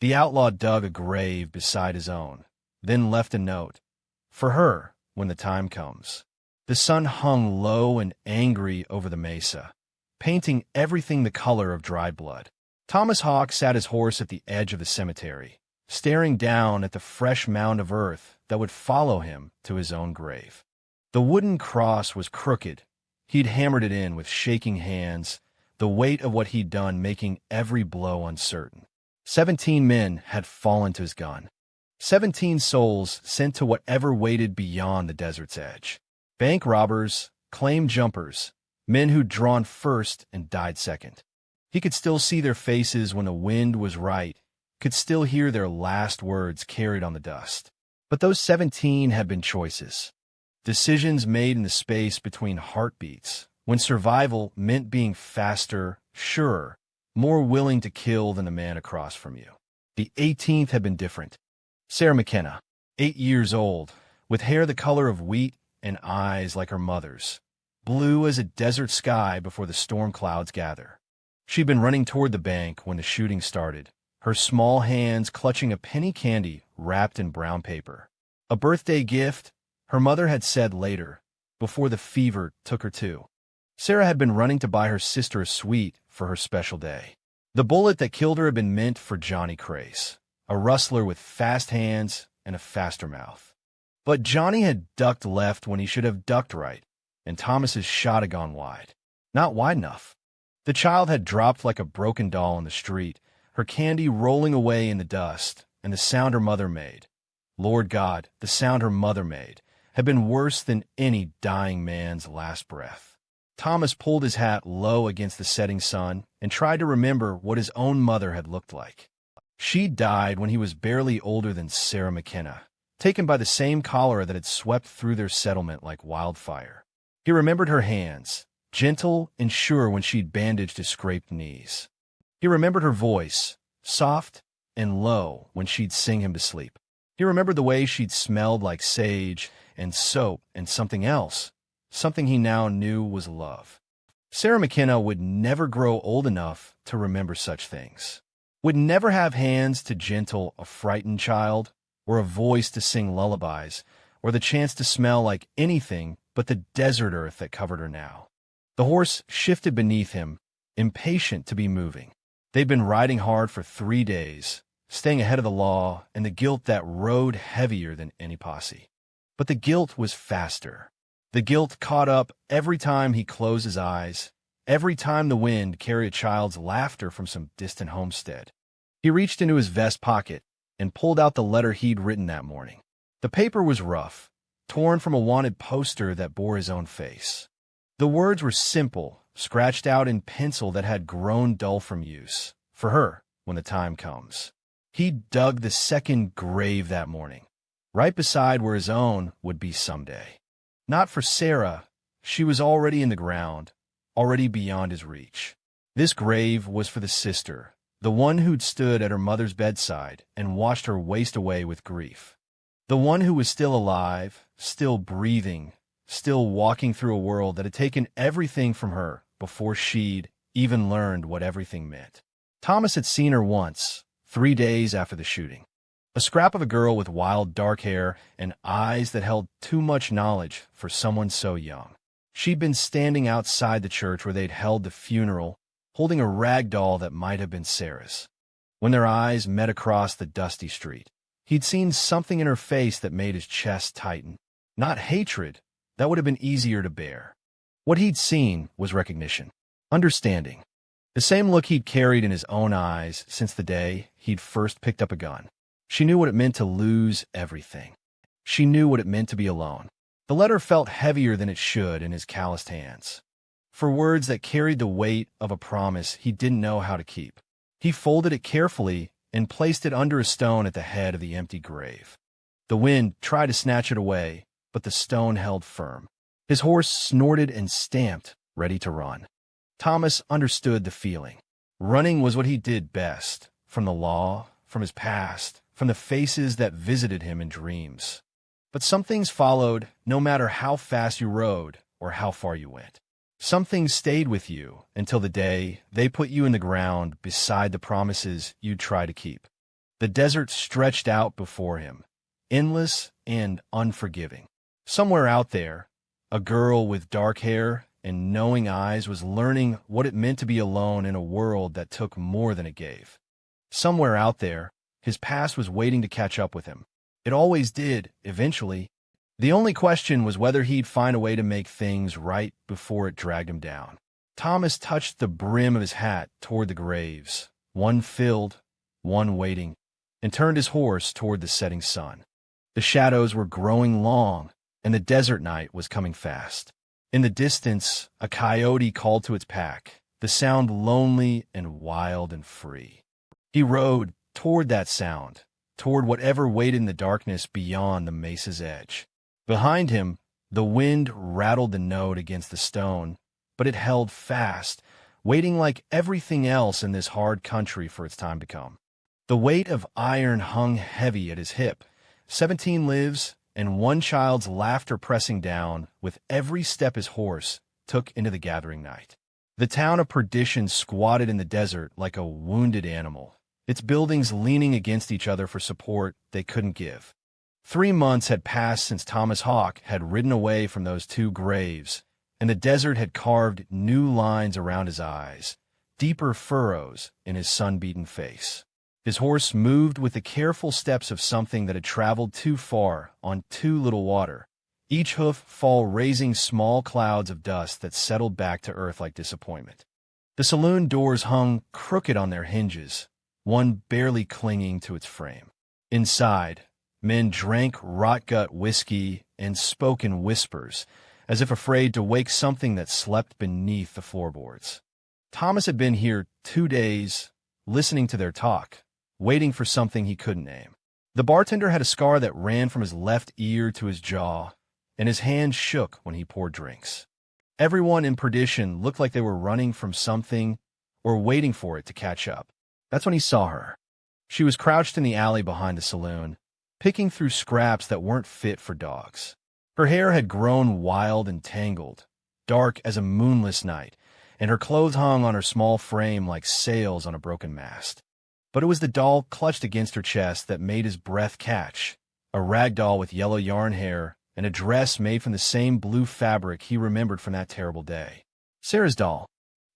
The outlaw dug a grave beside his own, then left a note. For her, when the time comes. The sun hung low and angry over the mesa, painting everything the color of dried blood. Thomas Hawk sat his horse at the edge of the cemetery, staring down at the fresh mound of earth that would follow him to his own grave. The wooden cross was crooked. He'd hammered it in with shaking hands, the weight of what he'd done making every blow uncertain. 17 men had fallen to his gun. 17 souls sent to whatever waited beyond the desert's edge. Bank robbers, claim jumpers, men who'd drawn first and died second. He could still see their faces when the wind was right, could still hear their last words carried on the dust. But those 17 had been choices. Decisions made in the space between heartbeats, when survival meant being faster, surer, more willing to kill than the man across from you. The 18th had been different. Sarah McKenna, 8 years old, with hair the color of wheat and eyes like her mother's, blue as a desert sky before the storm clouds gather. She'd been running toward the bank when the shooting started, her small hands clutching a penny candy wrapped in brown paper. A birthday gift, her mother had said later, before the fever took her too. Sarah had been running to buy her sister a sweet for her special day. The bullet that killed her had been meant for Johnny Crace, a rustler with fast hands and a faster mouth. But Johnny had ducked left when he should have ducked right, and Thomas's shot had gone wide. Not wide enough. The child had dropped like a broken doll in the street, her candy rolling away in the dust, and the sound her mother made. Lord God, the sound her mother made had been worse than any dying man's last breath. Thomas pulled his hat low against the setting sun and tried to remember what his own mother had looked like. She died when he was barely older than Sarah McKenna, taken by the same cholera that had swept through their settlement like wildfire. He remembered her hands, gentle and sure when she'd bandaged his scraped knees. He remembered her voice, soft and low when she'd sing him to sleep. He remembered the way she'd smelled like sage and soap and something else, something he now knew was love. Sarah McKenna would never grow old enough to remember such things, would never have hands to gentle a frightened child, or a voice to sing lullabies, or the chance to smell like anything but the desert earth that covered her now. The horse shifted beneath him, impatient to be moving. They'd been riding hard for 3 days, staying ahead of the law and the guilt that rode heavier than any posse. But the guilt was faster. The guilt caught up every time he closed his eyes, every time the wind carried a child's laughter from some distant homestead. He reached into his vest pocket and pulled out the letter he'd written that morning. The paper was rough, torn from a wanted poster that bore his own face. The words were simple, scratched out in pencil that had grown dull from use. For her, when the time comes. He dug the second grave that morning, right beside where his own would be someday. Not for Sarah. She was already in the ground, already beyond his reach. This grave was for the sister, the one who'd stood at her mother's bedside and watched her waste away with grief. The one who was still alive, still breathing, still walking through a world that had taken everything from her before she'd even learned what everything meant. Thomas had seen her once, 3 days after the shooting. A scrap of a girl with wild dark hair and eyes that held too much knowledge for someone so young. She'd been standing outside the church where they'd held the funeral, holding a rag doll that might have been Sarah's. When their eyes met across the dusty street, he'd seen something in her face that made his chest tighten. Not hatred, that would have been easier to bear. What he'd seen was recognition, understanding. The same look he'd carried in his own eyes since the day he'd first picked up a gun. She knew what it meant to lose everything. She knew what it meant to be alone. The letter felt heavier than it should in his calloused hands. For words that carried the weight of a promise he didn't know how to keep. He folded it carefully and placed it under a stone at the head of the empty grave. The wind tried to snatch it away, but the stone held firm. His horse snorted and stamped, ready to run. Thomas understood the feeling. Running was what he did best, from the law, from his past, from the faces that visited him in dreams. But some things followed, no matter how fast you rode or how far you went. Some things stayed with you until the day they put you in the ground beside the promises you'd try to keep. The desert stretched out before him, endless and unforgiving. Somewhere out there, a girl with dark hair and knowing eyes was learning what it meant to be alone in a world that took more than it gave. Somewhere out there, his past was waiting to catch up with him. It always did, eventually. The only question was whether he'd find a way to make things right before it dragged him down. Thomas touched the brim of his hat toward the graves, one filled, one waiting, and turned his horse toward the setting sun. The shadows were growing long, and the desert night was coming fast. In the distance, a coyote called to its pack, the sound lonely and wild and free. He rode toward that sound, toward whatever waited in the darkness beyond the mesa's edge. Behind him, the wind rattled the note against the stone, but it held fast, waiting like everything else in this hard country for its time to come. The weight of iron hung heavy at his hip, 17 lives and one child's laughter pressing down with every step his horse took into the gathering night. The town of Perdition squatted in the desert like a wounded animal, its buildings leaning against each other for support they couldn't give. 3 months had passed since Thomas Hawk had ridden away from those 2 graves, and the desert had carved new lines around his eyes, deeper furrows in his sun-beaten face. His horse moved with the careful steps of something that had traveled too far on too little water, each hoof fall raising small clouds of dust that settled back to earth like disappointment. The saloon doors hung crooked on their hinges, one barely clinging to its frame. Inside, men drank rot-gut whiskey and spoke in whispers, as if afraid to wake something that slept beneath the floorboards. Thomas had been here 2 days, listening to their talk, waiting for something he couldn't name. The bartender had a scar that ran from his left ear to his jaw, and his hand shook when he poured drinks. Everyone in Perdition looked like they were running from something or waiting for it to catch up. That's when he saw her. She was crouched in the alley behind the saloon, picking through scraps that weren't fit for dogs. Her hair had grown wild and tangled, dark as a moonless night, and her clothes hung on her small frame like sails on a broken mast. But it was the doll clutched against her chest that made his breath catch, a rag doll with yellow yarn hair and a dress made from the same blue fabric he remembered from that terrible day. Sarah's doll.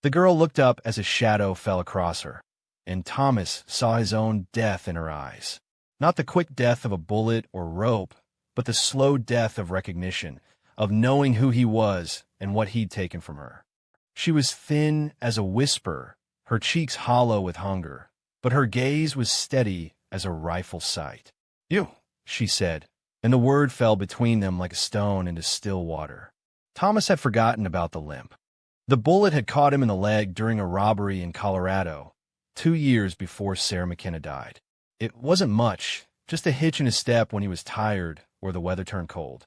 The girl looked up as a shadow fell across her, and Thomas saw his own death in her eyes. Not the quick death of a bullet or rope, but the slow death of recognition, of knowing who he was and what he'd taken from her. She was thin as a whisper, her cheeks hollow with hunger, but her gaze was steady as a rifle sight. "You," she said, and the word fell between them like a stone into still water. Thomas had forgotten about the limp. The bullet had caught him in the leg during a robbery in Colorado, 2 years before Sarah McKenna died. It wasn't much, just a hitch in his step when he was tired or the weather turned cold.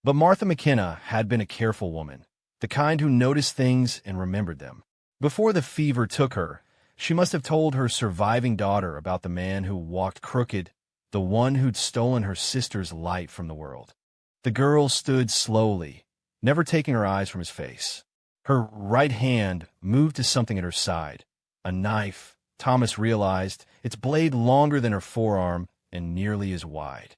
But Martha McKenna had been a careful woman, the kind who noticed things and remembered them. Before the fever took her, she must have told her surviving daughter about the man who walked crooked, the one who'd stolen her sister's light from the world. The girl stood slowly, never taking her eyes from his face. Her right hand moved to something at her side, a knife. Thomas realized, its blade longer than her forearm and nearly as wide.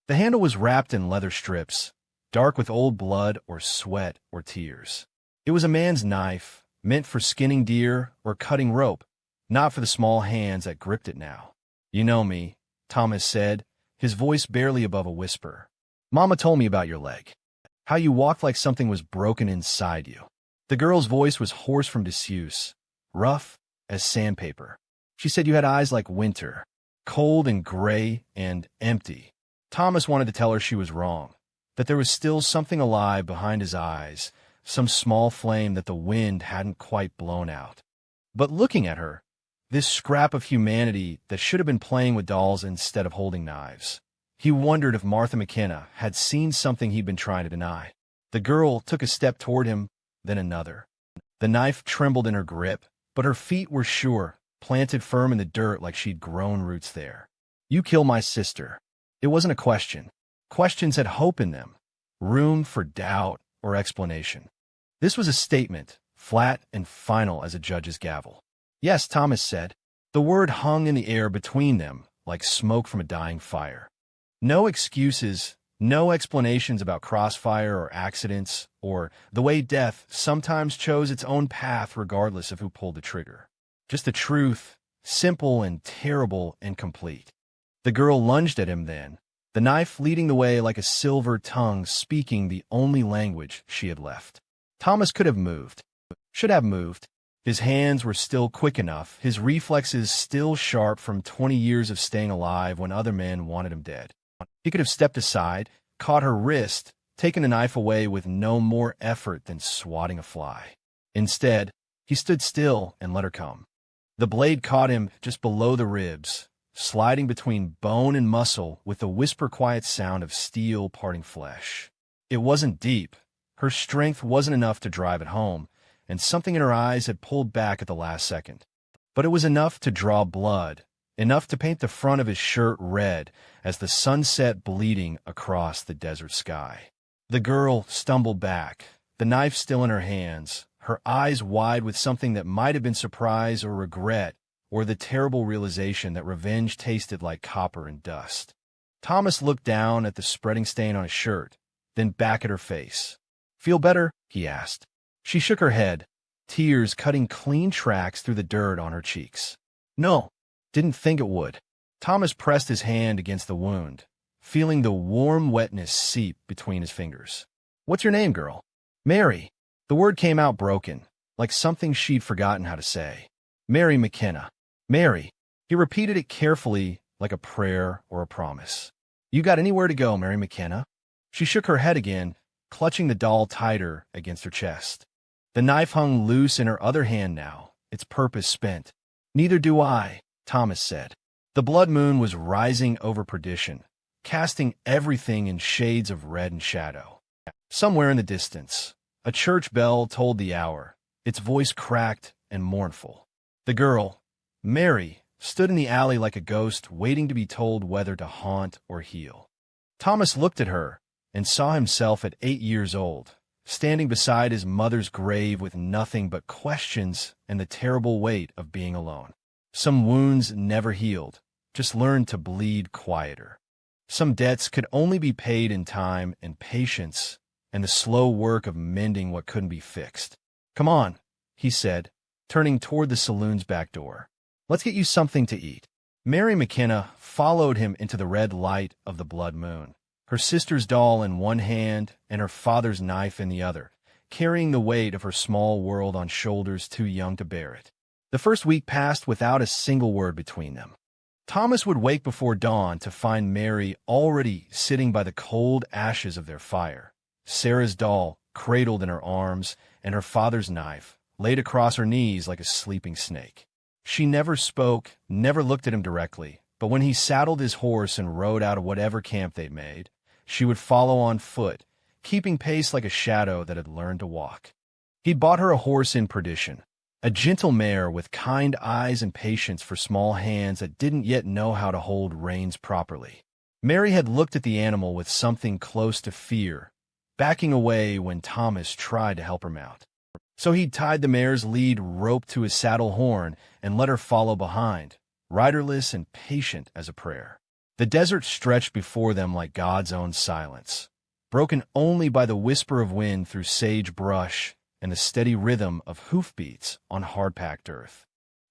The handle was wrapped in leather strips, dark with old blood or sweat or tears. It was a man's knife, meant for skinning deer or cutting rope, not for the small hands that gripped it now. "You know me," Thomas said, his voice barely above a whisper. "Mama told me about your leg, how you walked like something was broken inside you." The girl's voice was hoarse from disuse, rough as sandpaper. She said you had eyes like winter, cold and gray and empty. Thomas wanted to tell her she was wrong, that there was still something alive behind his eyes, some small flame that the wind hadn't quite blown out. But looking at her, this scrap of humanity that should have been playing with dolls instead of holding knives, he wondered if Martha McKenna had seen something he'd been trying to deny. The girl took a step toward him, then another. The knife trembled in her grip, but her feet were sure, planted firm in the dirt like she'd grown roots there. "You kill my sister." It wasn't a question. Questions had hope in them, room for doubt or explanation. This was a statement, flat and final as a judge's gavel. "Yes," Thomas said. The word hung in the air between them, like smoke from a dying fire. No excuses, no explanations about crossfire or accidents, or the way death sometimes chose its own path regardless of who pulled the trigger. Just the truth, simple and terrible and complete. The girl lunged at him then, the knife leading the way like a silver tongue speaking the only language she had left. Thomas could have moved, should have moved. His hands were still quick enough, his reflexes still sharp from 20 years of staying alive when other men wanted him dead. He could have stepped aside, caught her wrist, taken the knife away with no more effort than swatting a fly. Instead, he stood still and let her come. The blade caught him just below the ribs, sliding between bone and muscle with the whisper-quiet sound of steel parting flesh. It wasn't deep. Her strength wasn't enough to drive it home, and something in her eyes had pulled back at the last second. But it was enough to draw blood, enough to paint the front of his shirt red as the sun set bleeding across the desert sky. The girl stumbled back, the knife still in her hands, her eyes wide with something that might have been surprise or regret, or the terrible realization that revenge tasted like copper and dust. Thomas looked down at the spreading stain on his shirt, then back at her face. "Feel better?" he asked. She shook her head, tears cutting clean tracks through the dirt on her cheeks. "No, didn't think it would." Thomas pressed his hand against the wound, feeling the warm wetness seep between his fingers. "What's your name, girl?" "Mary." The word came out broken, like something she'd forgotten how to say. "Mary McKenna." "Mary." He repeated it carefully, like a prayer or a promise. "You got anywhere to go, Mary McKenna?" She shook her head again, clutching the doll tighter against her chest. The knife hung loose in her other hand now, its purpose spent. "Neither do I," Thomas said. The blood moon was rising over perdition, casting everything in shades of red and shadow. Somewhere in the distance, a church bell told the hour, its voice cracked and mournful. The girl, Mary, stood in the alley like a ghost waiting to be told whether to haunt or heal. Thomas looked at her and saw himself at 8 years old, standing beside his mother's grave with nothing but questions and the terrible weight of being alone. Some wounds never healed, just learned to bleed quieter. Some debts could only be paid in time and patience and the slow work of mending what couldn't be fixed. "Come on," he said, turning toward the saloon's back door. "Let's get you something to eat." Mary McKenna followed him into the red light of the blood moon, her sister's doll in one hand and her father's knife in the other, carrying the weight of her small world on shoulders too young to bear it. The first week passed without a single word between them. Thomas would wake before dawn to find Mary already sitting by the cold ashes of their fire, Sarah's doll cradled in her arms, and her father's knife laid across her knees like a sleeping snake. She never spoke, never looked at him directly, but when he saddled his horse and rode out of whatever camp they'd made, she would follow on foot, keeping pace like a shadow that had learned to walk. He'd bought her a horse in perdition, a gentle mare with kind eyes and patience for small hands that didn't yet know how to hold reins properly. Mary had looked at the animal with something close to fear, backing away when Thomas tried to help her mount. So he'd tied the mare's lead rope to his saddle horn and let her follow behind, riderless and patient as a prayer. The desert stretched before them like God's own silence, broken only by the whisper of wind through sage brush and the steady rhythm of hoofbeats on hard-packed earth.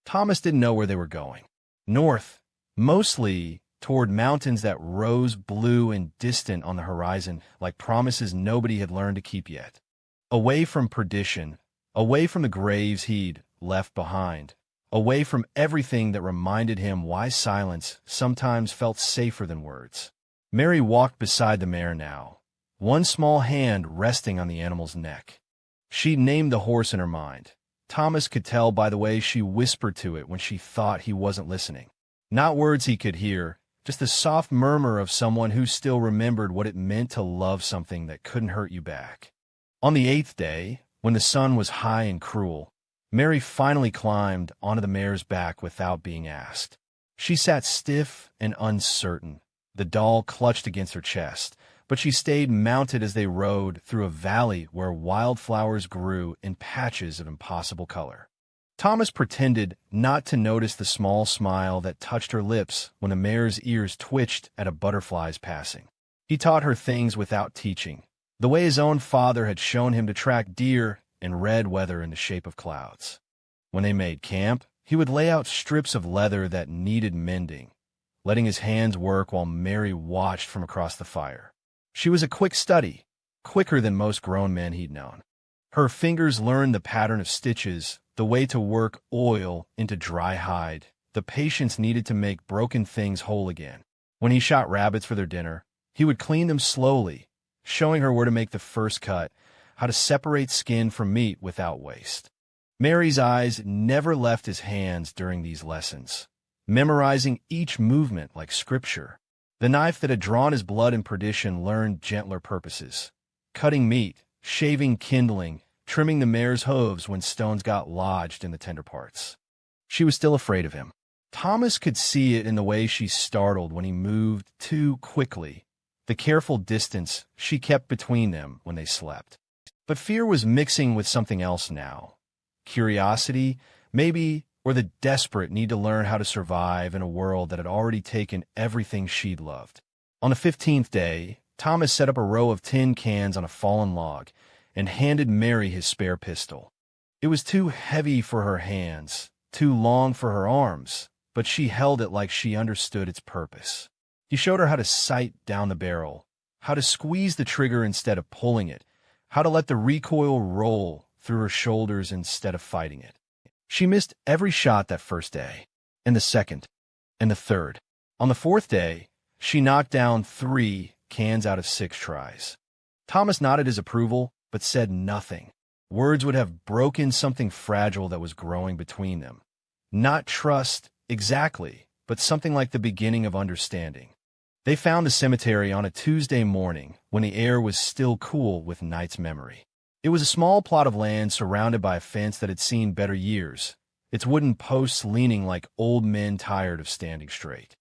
Thomas didn't know where they were going. North, mostly toward mountains that rose blue and distant on the horizon like promises nobody had learned to keep yet. Away from perdition, away from the graves he'd left behind, away from everything that reminded him why silence sometimes felt safer than words. Mary walked beside the mare now, one small hand resting on the animal's neck. She'd named the horse in her mind. Thomas could tell by the way she whispered to it when she thought he wasn't listening. Not words he could hear, just the soft murmur of someone who still remembered what it meant to love something that couldn't hurt you back. On the 8th day, when the sun was high and cruel, Mary finally climbed onto the mare's back without being asked. She sat stiff and uncertain, the doll clutched against her chest, but she stayed mounted as they rode through a valley where wildflowers grew in patches of impossible color. Thomas pretended not to notice the small smile that touched her lips when the mare's ears twitched at a butterfly's passing. He taught her things without teaching, the way his own father had shown him to track deer and red weather in the shape of clouds. When they made camp, he would lay out strips of leather that needed mending, letting his hands work while Mary watched from across the fire. She was a quick study, quicker than most grown men he'd known. Her fingers learned the pattern of stitches, the way to work oil into dry hide, the patience needed to make broken things whole again. When he shot rabbits for their dinner, he would clean them slowly, showing her where to make the first cut, how to separate skin from meat without waste. Mary's eyes never left his hands during these lessons, memorizing each movement like scripture. The knife that had drawn his blood in perdition learned gentler purposes, cutting meat, shaving kindling, trimming the mare's hooves when stones got lodged in the tender parts. She was still afraid of him. Thomas could see it in the way she startled when he moved too quickly, the careful distance she kept between them when they slept. But fear was mixing with something else now. Curiosity, maybe, or the desperate need to learn how to survive in a world that had already taken everything she'd loved. On the 15th day, Thomas set up a row of tin cans on a fallen log and handed Mary his spare pistol. It was too heavy for her hands, too long for her arms, but she held it like she understood its purpose. He showed her how to sight down the barrel, how to squeeze the trigger instead of pulling it, how to let the recoil roll through her shoulders instead of fighting it. She missed every shot that first day, and the second, and the third. On the fourth day, she knocked down 3 cans out of 6 tries. Thomas nodded his approval, but said nothing. Words would have broken something fragile that was growing between them. Not trust, exactly, but something like the beginning of understanding. They found the cemetery on a Tuesday morning when the air was still cool with night's memory. It was a small plot of land surrounded by a fence that had seen better years, its wooden posts leaning like old men tired of standing straight.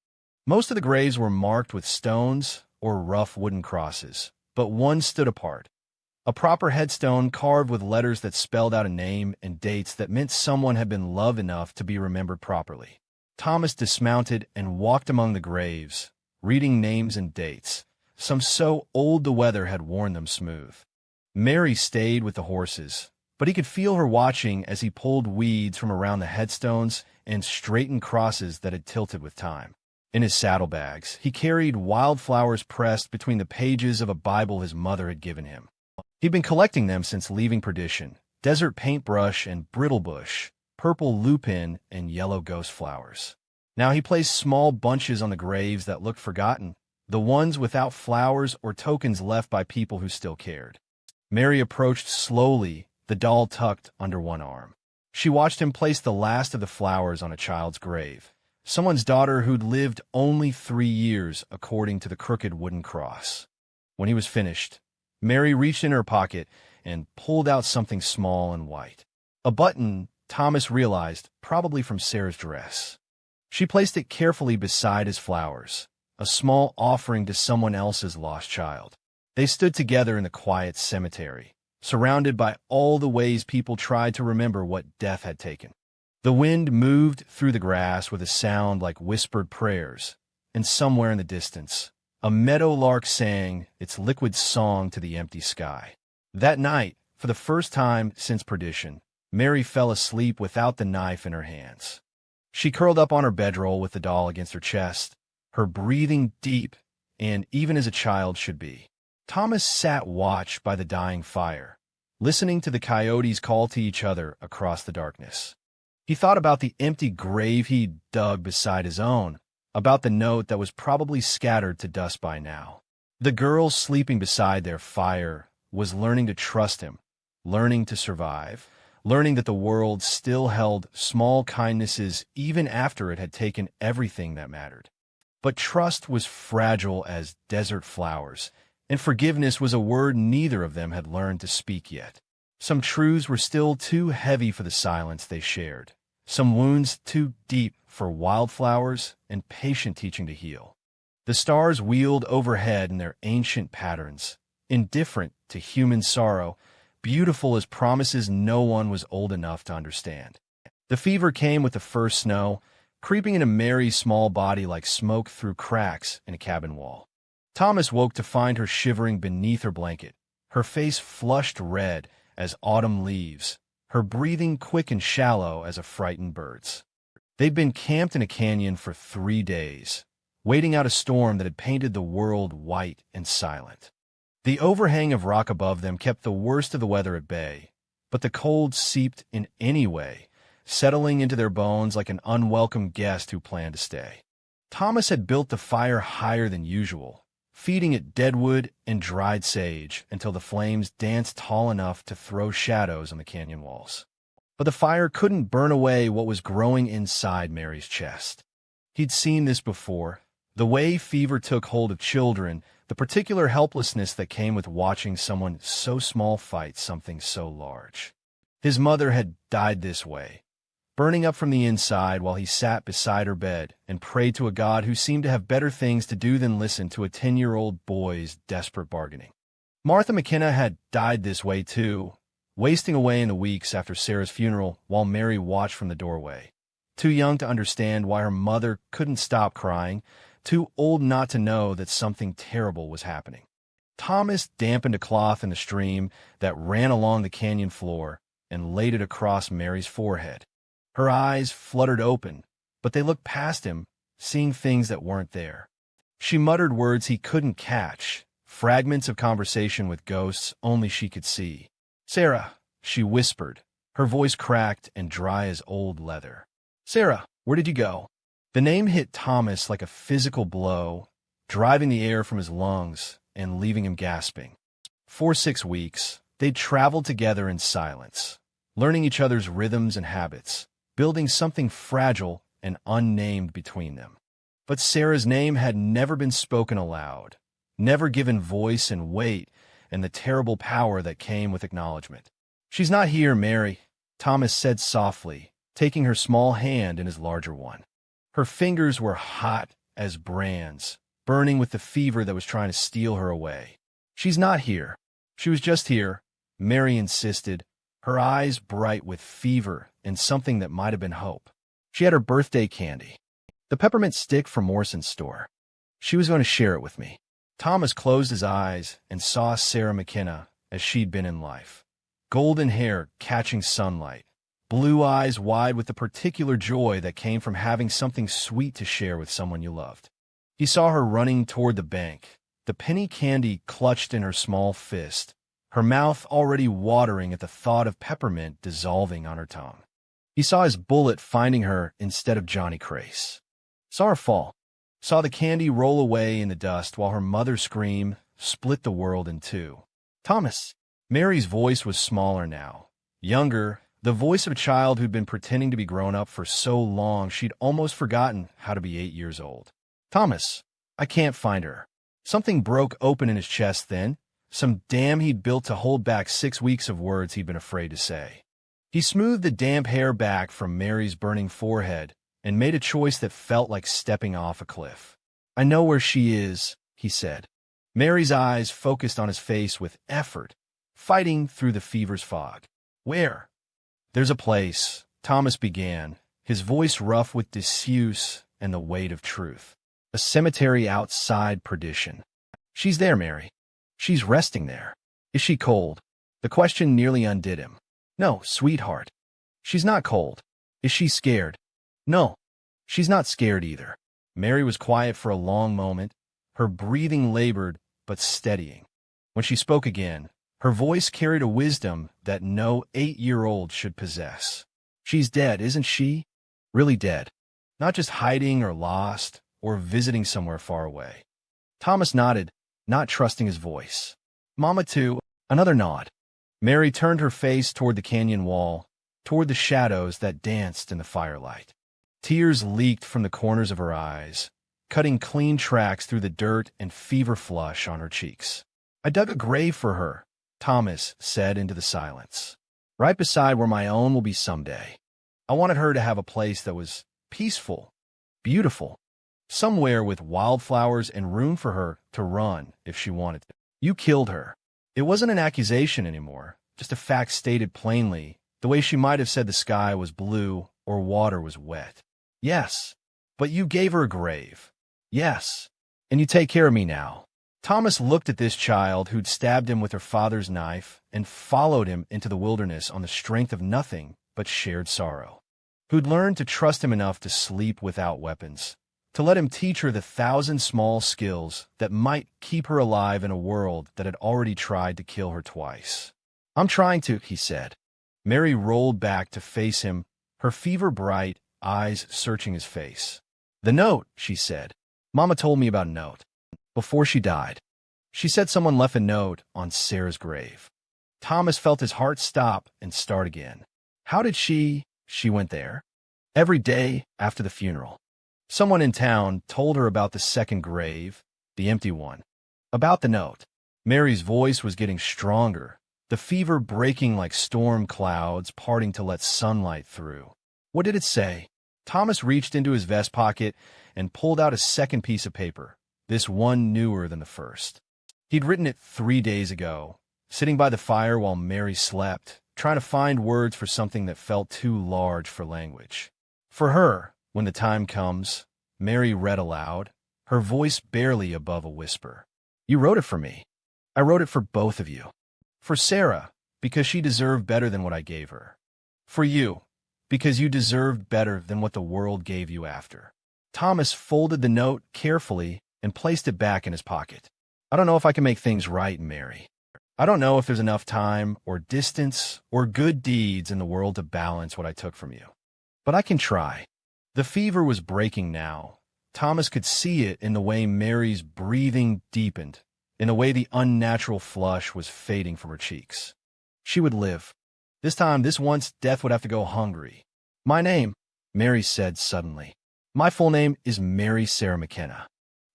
Most of the graves were marked with stones or rough wooden crosses, but one stood apart. A proper headstone carved with letters that spelled out a name and dates that meant someone had been loved enough to be remembered properly. Thomas dismounted and walked among the graves, reading names and dates, some so old the weather had worn them smooth. Mary stayed with the horses, but he could feel her watching as he pulled weeds from around the headstones and straightened crosses that had tilted with time. In his saddlebags, he carried wildflowers pressed between the pages of a Bible his mother had given him. He'd been collecting them since leaving perdition: desert paintbrush and brittlebush, purple lupin and yellow ghost flowers. Now he placed small bunches on the graves that looked forgotten, the ones without flowers or tokens left by people who still cared. Mary approached slowly, the doll tucked under one arm. She watched him place the last of the flowers on a child's grave, someone's daughter who'd lived only 3 years according to the crooked wooden cross. When he was finished, Mary reached in her pocket and pulled out something small and white. A button, Thomas realized, probably from Sarah's dress. She placed it carefully beside his flowers, a small offering to someone else's lost child. They stood together in the quiet cemetery, surrounded by all the ways people tried to remember what death had taken. The wind moved through the grass with a sound like whispered prayers, and somewhere in the distance, a meadowlark sang its liquid song to the empty sky. That night, for the first time since perdition, Mary fell asleep without the knife in her hands. She curled up on her bedroll with the doll against her chest, her breathing deep and even as a child should be. Thomas sat watch by the dying fire, listening to the coyotes call to each other across the darkness. He thought about the empty grave he'd dug beside his own, about the note that was probably scattered to dust by now. The girl sleeping beside their fire was learning to trust him, learning to survive, learning that the world still held small kindnesses even after it had taken everything that mattered. But trust was fragile as desert flowers, and forgiveness was a word neither of them had learned to speak yet. Some truths were still too heavy for the silence they shared, some wounds too deep for wildflowers and patient teaching to heal. The stars wheeled overhead in their ancient patterns, indifferent to human sorrow, beautiful as promises no one was old enough to understand. The fever came with the first snow, creeping into Mary's small body like smoke through cracks in a cabin wall. Thomas woke to find her shivering beneath her blanket, her face flushed red as autumn leaves, her breathing quick and shallow as a frightened bird's. They'd been camped in a canyon for 3 days, waiting out a storm that had painted the world white and silent. The overhang of rock above them kept the worst of the weather at bay, but the cold seeped in anyway, settling into their bones like an unwelcome guest who planned to stay. Thomas had built the fire higher than usual, feeding it deadwood and dried sage until the flames danced tall enough to throw shadows on the canyon walls. But the fire couldn't burn away what was growing inside Mary's chest. He'd seen this before, the way fever took hold of children, the particular helplessness that came with watching someone so small fight something so large. His mother had died this way, burning up from the inside while he sat beside her bed and prayed to a God who seemed to have better things to do than listen to a 10-year-old boy's desperate bargaining. Martha McKenna had died this way too, wasting away in the weeks after Sarah's funeral while Mary watched from the doorway. Too young to understand why her mother couldn't stop crying, too old not to know that something terrible was happening. Thomas dampened a cloth in the stream that ran along the canyon floor and laid it across Mary's forehead. Her eyes fluttered open, but they looked past him, seeing things that weren't there. She muttered words he couldn't catch, fragments of conversation with ghosts only she could see. "Sarah," she whispered, her voice cracked and dry as old leather. "Sarah, where did you go?" The name hit Thomas like a physical blow, driving the air from his lungs and leaving him gasping. For 6 weeks, they'd traveled together in silence, learning each other's rhythms and habits, building something fragile and unnamed between them. But Sarah's name had never been spoken aloud, never given voice and weight and the terrible power that came with acknowledgement. "She's not here, Mary," Thomas said softly, taking her small hand in his larger one. Her fingers were hot as brands, burning with the fever that was trying to steal her away. "She's not here. She was just here," Mary insisted, her eyes bright with fever and something that might have been hope. "She had her birthday candy, the peppermint stick from Morrison's store. She was going to share it with me." Thomas closed his eyes and saw Sarah McKenna as she'd been in life. Golden hair catching sunlight, blue eyes wide with the particular joy that came from having something sweet to share with someone you loved. He saw her running toward the bank, the penny candy clutched in her small fist, her mouth already watering at the thought of peppermint dissolving on her tongue. He saw his bullet finding her instead of Johnny Crace. Saw her fall, saw the candy roll away in the dust while her mother's scream split the world in two. "Thomas!" Mary's voice was smaller now, younger, the voice of a child who'd been pretending to be grown up for so long she'd almost forgotten how to be 8 years old. "Thomas, I can't find her." Something broke open in his chest then, some dam he'd built to hold back 6 weeks of words he'd been afraid to say. He smoothed the damp hair back from Mary's burning forehead and made a choice that felt like stepping off a cliff. "I know where she is," he said. Mary's eyes focused on his face with effort, fighting through the fever's fog. "Where?" "There's a place," Thomas began, his voice rough with disuse and the weight of truth. "A cemetery outside Perdition." "She's there, Mary. She's resting there." "Is she cold?" The question nearly undid him. "No, sweetheart. She's not cold." "Is she scared?" "No, she's not scared either." Mary was quiet for a long moment, her breathing labored but steadying. When she spoke again, her voice carried a wisdom that no 8-year-old should possess. "She's dead, isn't she? Really dead. Not just hiding or lost or visiting somewhere far away." Thomas nodded, not trusting his voice. "Mama too." Another nod. Mary turned her face toward the canyon wall, toward the shadows that danced in the firelight. Tears leaked from the corners of her eyes, cutting clean tracks through the dirt and fever flush on her cheeks. "I dug a grave for her," Thomas said into the silence, "right beside where my own will be someday. I wanted her to have a place that was peaceful, beautiful, somewhere with wildflowers and room for her to run if she wanted to. You killed her." It wasn't an accusation anymore, just a fact stated plainly, the way she might have said the sky was blue or water was wet. Yes. But you gave her a grave. Yes. And you take care of me now. Thomas looked at this child who'd stabbed him with her father's knife and followed him into the wilderness on the strength of nothing but shared sorrow. Who'd learned to trust him enough to sleep without weapons, to let him teach her the 1,000 small skills that might keep her alive in a world that had already tried to kill her twice. I'm trying to, he said. Mary rolled back to face him, her fever-bright eyes searching his face. The note, she said. Mama told me about a note. Before she died. She said someone left a note on Sarah's grave. Thomas felt his heart stop and start again. How did she went there? Every day after the funeral. Someone in town told her about the second grave, the empty one. About the note. Mary's voice was getting stronger, the fever breaking like storm clouds parting to let sunlight through. What did it say? Thomas reached into his vest pocket and pulled out a second piece of paper, this one newer than the first. He'd written it 3 days ago, sitting by the fire while Mary slept, trying to find words for something that felt too large for language. For her, when the time comes, Mary read aloud, her voice barely above a whisper. You wrote it for me. I wrote it for both of you. For Sarah, because she deserved better than what I gave her. For you, because you deserved better than what the world gave you after. Thomas folded the note carefully and placed it back in his pocket. I don't know if I can make things right, Mary. I don't know if there's enough time or distance or good deeds in the world to balance what I took from you. But I can try. The fever was breaking now. Thomas could see it in the way Mary's breathing deepened, in the way the unnatural flush was fading from her cheeks. She would live. This time, this once, death would have to go hungry. My name, Mary said suddenly. My full name is Mary Sarah McKenna.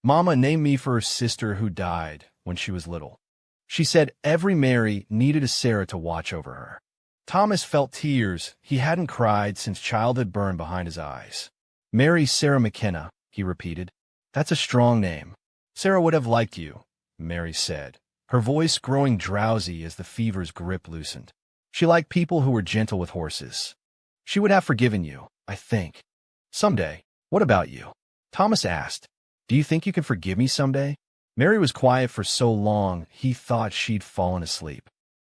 Mama named me for her sister who died when she was little. She said every Mary needed a Sarah to watch over her. Thomas felt tears he hadn't cried since childhood burned behind his eyes. Mary Sarah McKenna, he repeated. That's a strong name. Sarah would have liked you, Mary said, her voice growing drowsy as the fever's grip loosened. She liked people who were gentle with horses. She would have forgiven you, I think. Someday. What about you? Thomas asked. Do you think you can forgive me someday? Mary was quiet for so long he thought she'd fallen asleep.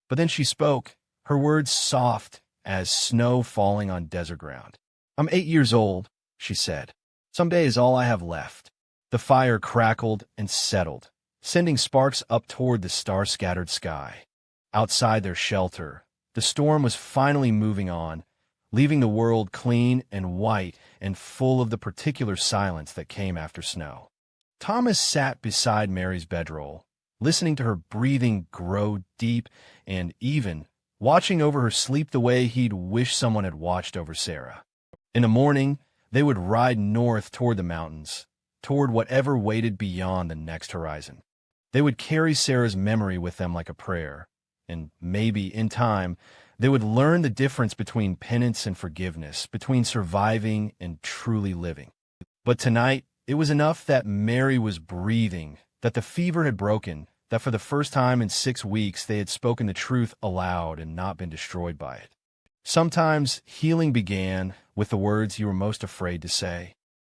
But then she spoke, her words soft as snow falling on desert ground. I'm 8 years old, she said. Someday is all I have left. The fire crackled and settled, sending sparks up toward the star-scattered sky. Outside their shelter, the storm was finally moving on, leaving the world clean and white and full of the particular silence that came after snow. Thomas sat beside Mary's bedroll, listening to her breathing grow deep and even, watching over her sleep the way he'd wish someone had watched over Sarah. In the morning, they would ride north toward the mountains, toward whatever waited beyond the next horizon. They would carry Sarah's memory with them like a prayer, and maybe, in time, they would learn the difference between penance and forgiveness, between surviving and truly living. But tonight, it was enough that Mary was breathing, that the fever had broken, that for the first time in 6 weeks they had spoken the truth aloud and not been destroyed by it. Sometimes healing began with the words you were most afraid to say.